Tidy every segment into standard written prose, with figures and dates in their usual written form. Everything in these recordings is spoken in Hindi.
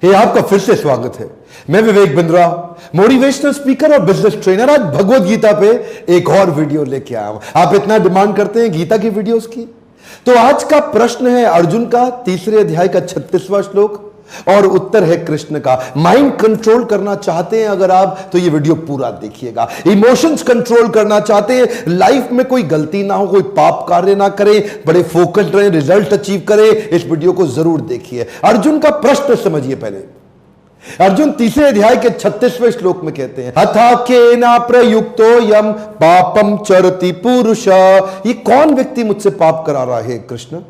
हे आपका फिर से स्वागत है। मैं विवेक बिंद्रा, मोटिवेशनल स्पीकर और बिजनेस ट्रेनर, आज भगवत गीता पे एक और वीडियो लेके आया हूं। आप इतना डिमांड करते हैं गीता की वीडियोस की, तो आज का प्रश्न है अर्जुन का 3 अध्याय का 36वां श्लोक और उत्तर है कृष्ण का। माइंड कंट्रोल करना चाहते हैं अगर आप, तो ये वीडियो पूरा देखिएगा। इमोशंस कंट्रोल करना चाहते हैं, लाइफ में कोई गलती ना हो, कोई पाप कार्य ना करें, बड़े फोकस्ड रहें, रिजल्ट अचीव करें, इस वीडियो को जरूर देखिए। अर्जुन का प्रश्न समझिए पहले। अर्जुन 3 अध्याय के 36वें श्लोक में कहते हैं, अथा केना प्रयुक्तो यम पापम चरति पुरुष। ये कौन व्यक्ति मुझसे पाप करा रहा है कृष्ण?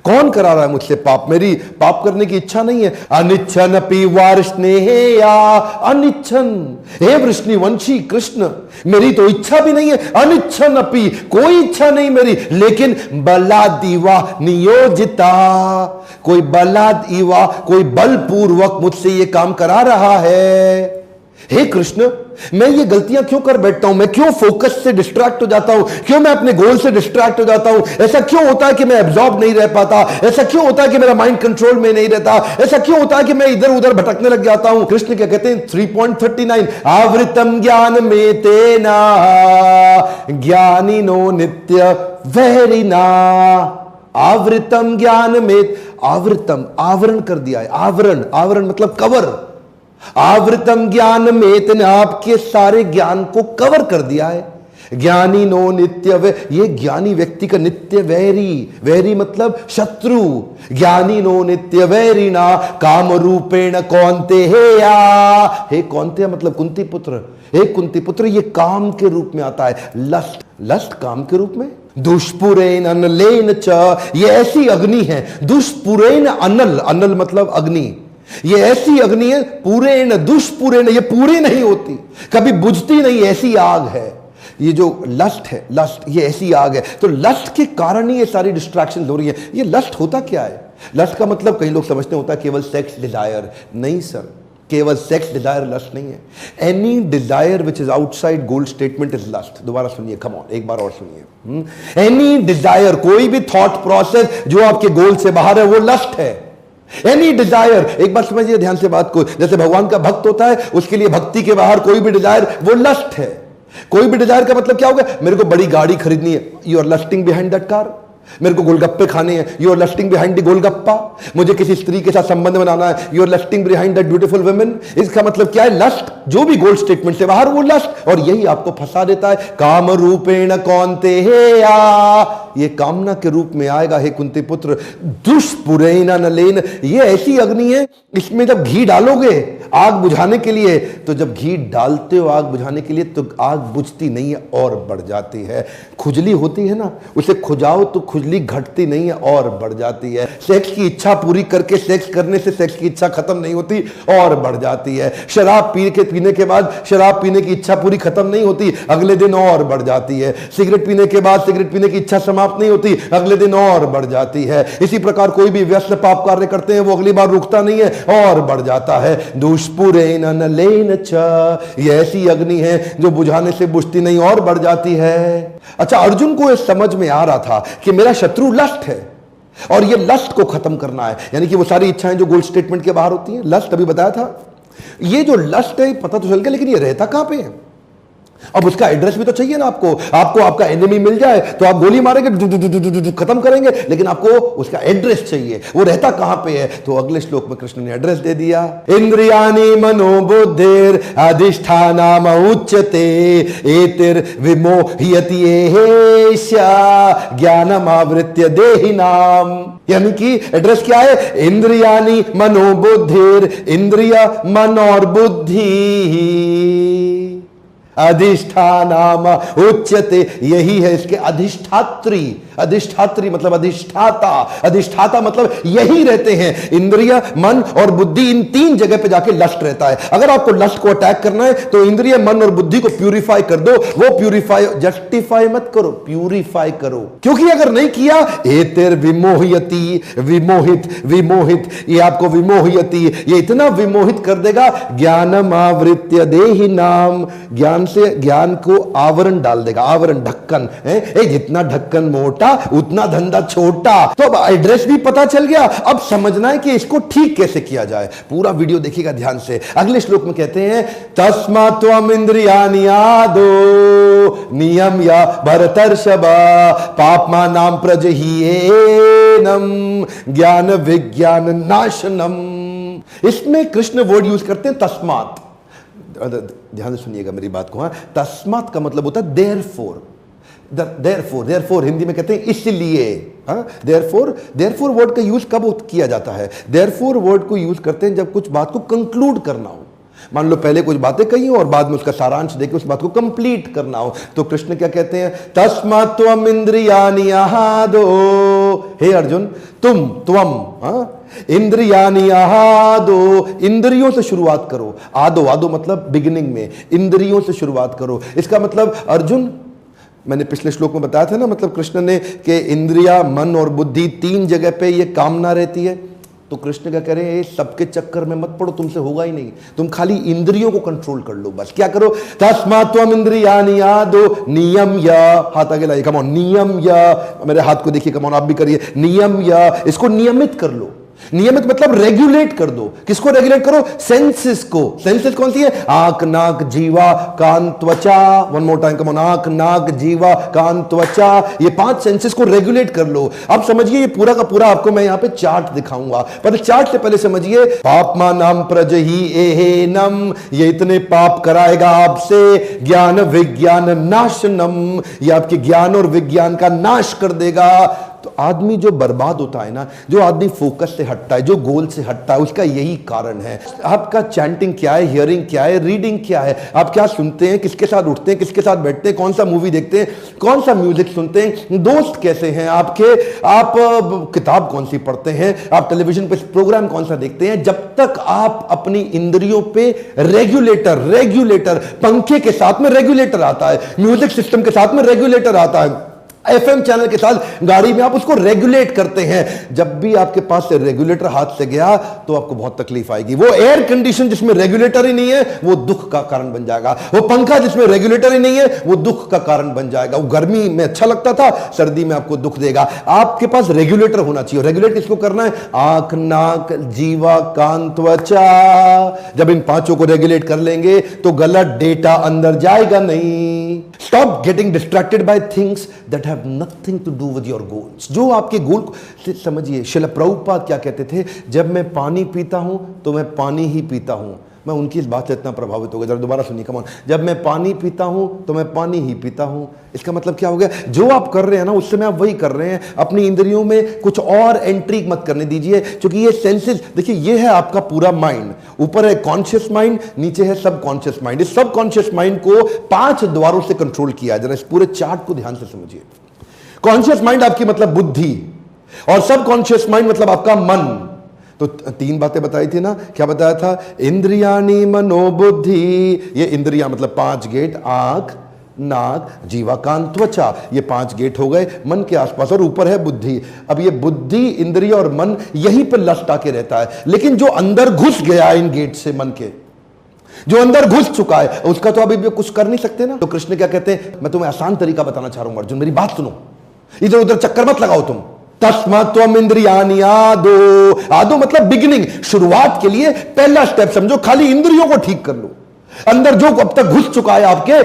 कौन करा रहा है मुझसे पाप? मेरी पाप करने की इच्छा नहीं है। अनिच्छन अपि वार्ष्णेया, अनिच्छन, हे वृष्णिवंशी कृष्ण, मेरी तो इच्छा भी नहीं है। अनिच्छन अपि, कोई इच्छा नहीं मेरी, लेकिन बलादिवा नियोजिता, कोई बलादिवा, कोई बलपूर्वक मुझसे ये काम करा रहा है। हे कृष्ण, मैं ये गलतियां क्यों कर बैठता हूं? मैं क्यों फोकस से डिस्ट्रैक्ट हो जाता हूं? क्यों मैं अपने गोल से डिस्ट्रैक्ट हो जाता हूं? ऐसा क्यों होता है कि मैं एब्जॉर्ब नहीं रह पाता? ऐसा क्यों होता है कि मेरा माइंड कंट्रोल में नहीं रहता? ऐसा क्यों होता है कि मैं इधर उधर भटकने लग जाता हूं? कृष्ण क्या कहते हैं 3.39, आवृतम ज्ञान में तेना ज्ञानिनो नित्य वैरिना। आवृतम ज्ञान में, आवृतम आवरण कर दिया है। आवरण, आवरण मतलब कवर। आवृतम ज्ञान में इतने आपके सारे ज्ञान को कवर कर दिया है। ज्ञानी नो नित्य वे, ये ज्ञानी व्यक्ति का नित्य वैरी, वैरी मतलब शत्रु। ज्ञानी नो नित्य वैरी ना काम रूपेण कौन्ते हे या, हे कौन्ते मतलब कुंती पुत्र, हे कुंती पुत्र, ये काम के रूप में आता है। लस्ट, लस्ट काम के रूप में। दुष्पुरेन अनलेन च, ये ऐसी अग्नि है। दुष्पुरेन अनल, अनल मतलब अग्नि, ये ऐसी अग्नि है। पूरे न दुष्पूरे, ये पूरी नहीं होती, कभी बुझती नहीं, ऐसी आग है। ये जो लस्ट है, लस्ट, ये ऐसी आग है। तो लस्ट के कारण ही ये सारी डिस्ट्रैक्शन हो रही है। ये लस्ट होता क्या है? लस्ट का मतलब कई लोग समझते होता है केवल सेक्स डिजायर। नहीं सर, केवल सेक्स डिजायर लस्ट नहीं है। Any desire which is outside goal statement is lust. दोबारा सुनिए, कम ऑन, एक बार और सुनिए। एनी डिजायर, कोई भी थॉट प्रोसेस जो आपके गोल से बाहर है, वो लस्ट है। एनी डिजायर, एक बार समझिए ध्यान से बात को, जैसे भगवान का भक्त होता है, उसके लिए भक्ति के बाहर कोई भी डिजायर वो लस्ट है। कोई भी डिजायर का मतलब क्या होगा? मेरे को बड़ी गाड़ी खरीदनी है, you are lusting behind that car. मेरे को गोलगप्पे खाने हैं, you are lusting behind the golgappa. मुझे किसी स्त्री के साथ संबंध बनाना है, you are lusting behind that beautiful women. इसका मतलब क्या है? लस्ट, जो भी गोल स्टेटमेंट से बाहर वो लस्ट, और यही आपको फंसा देता है। काम रूपेण कौन्ते हे या, ये कामना के रूप में आएगा हे कुंती पुत्र। दुष्पुरेन नलेन, ये ऐसी अग्नि है, इसमें जब घी डालोगे आग बुझाने के लिए, तो जब घी डालते हो आग बुझाने के लिए, तो आग बुझती नहीं है और बढ़ जाती है। खुजली होती है ना, उसे खुजाओ तो खुजली घटती नहीं है और बढ़ जाती है। सेक्स की इच्छा पूरी करके सेक्स करने से सेक्स की इच्छा खत्म नहीं होती और बढ़ जाती है। शराब पीने के बाद शराब पीने की इच्छा पूरी खत्म नहीं होती, अगले दिन और बढ़ जाती है। सिगरेट पीने के बाद सिगरेट पीने की इच्छा समाप्त नहीं होती, अगले दिन और बढ़ जाती है। इसी प्रकार कोई भी व्यस्त पाप कार्य करते हैं, वो अगली बार रुकता नहीं है और बढ़ जाता है। दुष्पुरेन अनलेन च, ये ऐसी अग्नि है जो बुझाने से बुझती नहीं और बढ़ जाती है। अच्छा, अर्जुन को यह समझ में आ रहा था कि मेरा शत्रु लस्ट है और ये लस्ट को खत्म करना है, यानी कि वो सारी इच्छाएं जो गोल स्टेटमेंट के बाहर होती हैं। लस्ट अभी बताया था, ये जो लस्ट है पता तो चल गया, लेकिन ये रहता कहां पे है? अब उसका एड्रेस भी तो चाहिए ना आपको। आपको आपका एनिमी मिल जाए तो आप गोली मारेंगे, खत्म करेंगे, लेकिन आपको उसका एड्रेस चाहिए। वो रहता कहां पे है? तो अगले श्लोक में कृष्ण ने एड्रेस दे दिया। इंद्रियाणि मनोबुद्धिर अधिष्ठानम उच्यते एतिर विमोह्यति एषा ज्ञानम आवृत्य देहिनाम। यानी कि एड्रेस क्या है? इंद्रियाणि मनोबुद्धिर, इंद्रिय मन और बुद्धि अधिष्ठानाम उच्यते, यही है इसके अधिष्ठात्री। अधिष्ठात्री मतलब अधिष्ठाता, अधिष्ठाता मतलब यही रहते हैं। इंद्रिय, मन और बुद्धि, इन 3 जगह पे जाके लस्ट रहता है। अगर आपको लस्ट को अटैक करना है तो इंद्रिय, मन और बुद्धि को प्यूरिफाई कर दो। वो प्यूरिफाई, जस्टिफाई मत करो, प्यूरिफाई करो, क्योंकि अगर नहीं किया, एतिर विमोहयति, विमोहित, विमोहित, ये आपको विमोहयति, ये इतना विमोहित कर देगा। ज्ञानम आवृत्य देहि नाम, ज्ञान से ज्ञान को आवरण डाल देगा। आवरण, ढक्कन है, जितना ढक्कन मोटा बटा उतना धंधा छोटा। तो अब एड्रेस भी पता चल गया, अब समझना है कि इसको ठीक कैसे किया जाए। पूरा वीडियो देखिएगा ध्यान से। अगले श्लोक में कहते हैं तस्मात् त्वम् इंद्रियाणि आदो नियम या भरतर्षभा पाप्मानां प्रजह्येनम ज्ञान विज्ञान नाशनम। इसमें कृष्ण वर्ड यूज करते हैं तस्मात्। ध्यान से सुनिएगा मेरी बात को। तस्मात् का मतलब होता है देयरफॉर। देयरफॉर हिंदी में कहते हैं इसलिए। देयरफॉर वर्ड का यूज कब किया जाता है? देयरफॉर वर्ड को यूज करते हैं जब कुछ बात को कंक्लूड करना हो। मान लो पहले कुछ बातें कही और बाद में उसका सारांश देके उस बात को कंप्लीट करना हो, तो कृष्ण क्या कहते हैं? तस्मात् त्वम् इंद्रियाणि आदो। हे अर्जुन, त्वम इंद्रियाणि आदो, इंद्रियों से शुरुआत करो। आदो मतलब बिगिनिंग में, इंद्रियों से शुरुआत करो। इसका मतलब अर्जुन, मैंने पिछले श्लोक में बताया था ना, मतलब कृष्ण ने कि इंद्रिया, मन और बुद्धि तीन जगह पे ये कामना रहती है। तो कृष्ण क्या कह रहे हैं? सबके चक्कर में मत पड़ो, तुमसे होगा ही नहीं। तुम खाली इंद्रियों को कंट्रोल कर लो बस। क्या करो? तस्मात् त्वम् इंद्रियाणि आदो नियम या, हाथ आगे लाइए, कम ऑन, नियम या, मेरे हाथ को देखिए, कम ऑन आप भी करिए, नियम या, इसको नियमित कर लो। नियमित मतलब रेगुलेट कर दो। किसको रेगुलेट करो? सेंसेस को। सेंसेस कौन सी है? आंख, नाक, जीवा, कान, त्वचा। One more time, come on, आंख, नाक, जीवा, कान, त्वचा, ये 5 सेंसेस को रेगुलेट कर लो। अब समझिए ये पूरा का पूरा आपको मैं यहां पे चार्ट दिखाऊंगा, पर चार्ट से पहले समझिए पाप्मानां प्रजह्येनम, ये इतने पाप कराएगा आपसे। ज्ञान विज्ञान नाशनम, ये आपके ज्ञान और विज्ञान का नाश कर देगा। तो आदमी जो बर्बाद होता है ना, जो आदमी फोकस से हटता है, जो गोल से हटता है, उसका यही कारण है। आपका चैंटिंग क्या है, हियरिंग क्या है, रीडिंग क्या है, आप क्या सुनते हैं, किसके साथ उठते हैं, किसके साथ बैठते हैं, कौन सा मूवी देखते हैं, कौन सा म्यूजिक सुनते हैं, दोस्त कैसे हैं आपके, आप किताब कौन सी पढ़ते हैं, आप टेलीविजन पे प्रोग्राम कौन सा देखते हैं। जब तक आप अपनी इंद्रियों पे रेगुलेटर, पंखे के साथ में रेगुलेटर आता है, म्यूजिक सिस्टम के साथ में रेगुलेटर आता है, एफएम चैनल के साथ गाड़ी में आप उसको रेगुलेट करते हैं। जब भी आपके पास से रेगुलेटर हाथ से गया तो आपको बहुत तकलीफ आएगी। वो एयर कंडीशन जिसमें रेगुलेटर ही नहीं है वो दुख का कारण बन जाएगा। वो पंखा जिसमें रेगुलेटर ही नहीं है वो दुख का कारण बन जाएगा। वो गर्मी में अच्छा लगता था, सर्दी में आपको दुख देगा। आपके पास रेगुलेटर होना चाहिए। रेगुलेट किसको करना है? आंख, नाक, जीवा, कान, त्वचा। जब इन 5 को रेगुलेट कर लेंगे तो गलत डेटा अंदर जाएगा नहीं। Stop getting distracted by things that have nothing to do with your goals. जो आपके गोल से समझिए। श्रील प्रभुपाद क्या कहते थे? जब मैं पानी पीता हूं तो मैं पानी ही पीता हूं। मैं उनकी इस बात से इतना प्रभावित हो गया। जरा दोबारा सुनिए, कम ऑन। जब मैं पानी पीता हूं तो मैं पानी ही पीता हूं। इसका मतलब क्या हो गया? जो आप कर रहे हैं ना उस समय आप वही कर रहे हैं। अपनी इंद्रियों में कुछ और एंट्री मत करने दीजिए, क्योंकि ये सेंसेस, देखिए ये है आपका पूरा माइंड। ऊपर है कॉन्शियस माइंड, नीचे है सबकॉन्शियस माइंड। इस सबकॉन्शियस माइंड को 5 द्वारों से कंट्रोल किया। जरा इस पूरे चार्ट को ध्यान से समझिए। कॉन्शियस माइंड आपकी मतलब बुद्धि, और सबकॉन्शियस माइंड मतलब आपका मन। तो 3 बातें बताई थी ना, क्या बताया था? इंद्रियाणि मनोबुद्धि। ये इंद्रिया मतलब 5 गेट, आंख, नाक, जीवा, कान, त्वचा, ये 5 गेट हो गए मन के आसपास, और ऊपर है बुद्धि। अब ये बुद्धि, इंद्रिय और मन यहीं पर लस्ट आके रहता है। लेकिन जो अंदर घुस गया इन गेट से, मन के जो अंदर घुस चुका है, उसका तो अभी भी कुछ कर नहीं सकते ना। तो कृष्ण क्या कहते हैं? मैं तुम्हें आसान तरीका बताना चाह रहा हूं अर्जुन, मेरी बात सुनो, इधर उधर चक्कर मत लगाओ तुम। तस्मात् त्वम् इंद्रियाणि आदो। आदो मतलब बिगिनिंग, शुरुआत के लिए पहला स्टेप समझो। खाली इंद्रियों को ठीक कर लो। अंदर जो अब तक घुस चुका है आपके,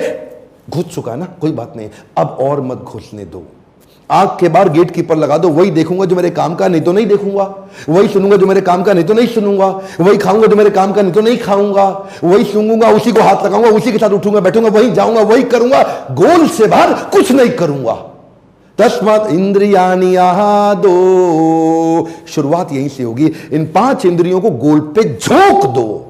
घुस चुका है ना, कोई बात नहीं, अब और मत घुसने दो। आंख के बाहर गेट कीपर लगा दो। वही देखूंगा जो मेरे काम का, नहीं तो नहीं देखूंगा। वही सुनूंगा जो मेरे काम का, नहीं तो नहीं सुनूंगा। वही खाऊंगा जो मेरे काम का, नहीं तो नहीं खाऊंगा। वही सूंघूंगा, उसी को हाथ लगाऊंगा, उसी के साथ उठूंगा बैठूंगा, वही जाऊंगा, वही करूंगा। गोल से बाहर कुछ नहीं करूंगा। तस्मात् इंद्रियाणि आदो। शुरुआत यहीं से होगी। इन 5 इंद्रियों को गोल पे झोंक दो।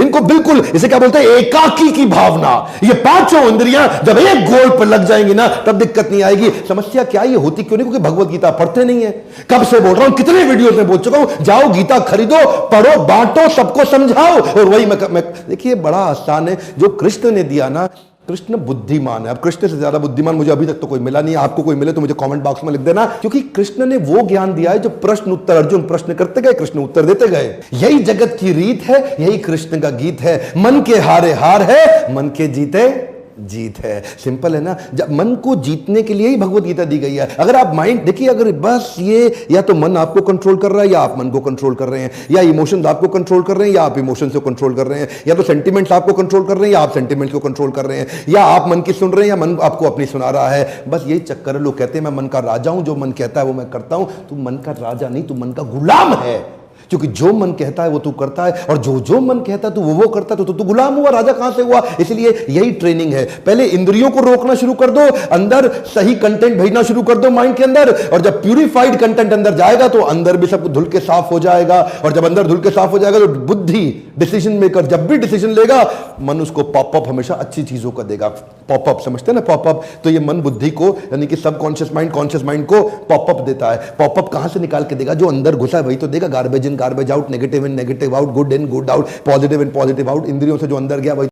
इनको बिल्कुल, इसे क्या बोलते हैं? एकाकी की भावना। ये 5 इंद्रियां जब एक गोल पर लग जाएंगी ना, तब दिक्कत नहीं आएगी। समस्या क्या ये होती क्यों नहीं? क्योंकि भगवत गीता पढ़ते नहीं है। कब से बोल रहा हूं, कितने वीडियो में बोल चुका हूं, जाओ गीता खरीदो, पढ़ो, बांटो, सबको समझाओ। और वही मैं देखिए बड़ा आसान है जो कृष्ण ने दिया ना। कृष्ण बुद्धिमान है। अब कृष्ण से ज्यादा बुद्धिमान मुझे अभी तक तो कोई मिला नहीं है। आपको कोई मिले तो मुझे कमेंट बॉक्स में लिख देना, क्योंकि कृष्ण ने वो ज्ञान दिया है जो प्रश्न उत्तर, अर्जुन प्रश्न करते गए, कृष्ण उत्तर देते गए। यही जगत की रीत है, यही कृष्ण का गीत है। मन के हारे हार है, मन के जीते जीत है। सिंपल है ना। जब मन को जीतने के लिए ही भगवत गीता दी गई है। अगर आप माइंड देखिए, अगर बस ये या तो मन आपको कंट्रोल कर रहा है या आप मन को कंट्रोल कर रहे हैं, या इमोशंस आपको कंट्रोल कर रहे हैं या आप इमोशंस को कंट्रोल कर रहे हैं, या तो सेंटिमेंट्स आपको कंट्रोल कर रहे हैं या आप सेंटिमेंट्स को कंट्रोल कर रहे हैं, या आप मन की सुन रहे हैं या मन आपको अपनी सुना रहा है। बस यही चक्कर है। लोग कहते हैं मैं मन का राजा हूं, जो मन कहता है वो मैं करता हूं। तू मन का राजा नहीं, तू मन का गुलाम है। क्योंकि जो मन कहता है वो तू करता है, और जो जो मन कहता है तू वो करता है, तो तू गुलाम हुआ, राजा कहां से हुआ। इसलिए यही ट्रेनिंग है। पहले इंद्रियों को रोकना शुरू कर दो, अंदर सही कंटेंट भेजना शुरू कर दो माइंड के अंदर, और जब प्यूरिफाइड कंटेंट अंदर जाएगा तो अंदर भी सब धुल के साफ हो जाएगा। और जब अंदर धुल के साफ हो जाएगा तो बुद्धि, डिसीजन मेकर जब भी डिसीजन लेगा, मन उसको पॉपअप हमेशा अच्छी चीजों का देगा। पॉपअप समझते हैं ना, पॉपअप। तो ये मन बुद्धि को, यानी कि सबकॉन्शियस माइंड कॉन्शियस माइंड को पॉपअप देता है। पॉपअप कहां से निकाल के देगा? जो अंदर घुसा है वही तो देगा। Garbage in garbage out, negative in negative out, good in good out, positive in positive out. इंद्रियों से जो अंदर गया वही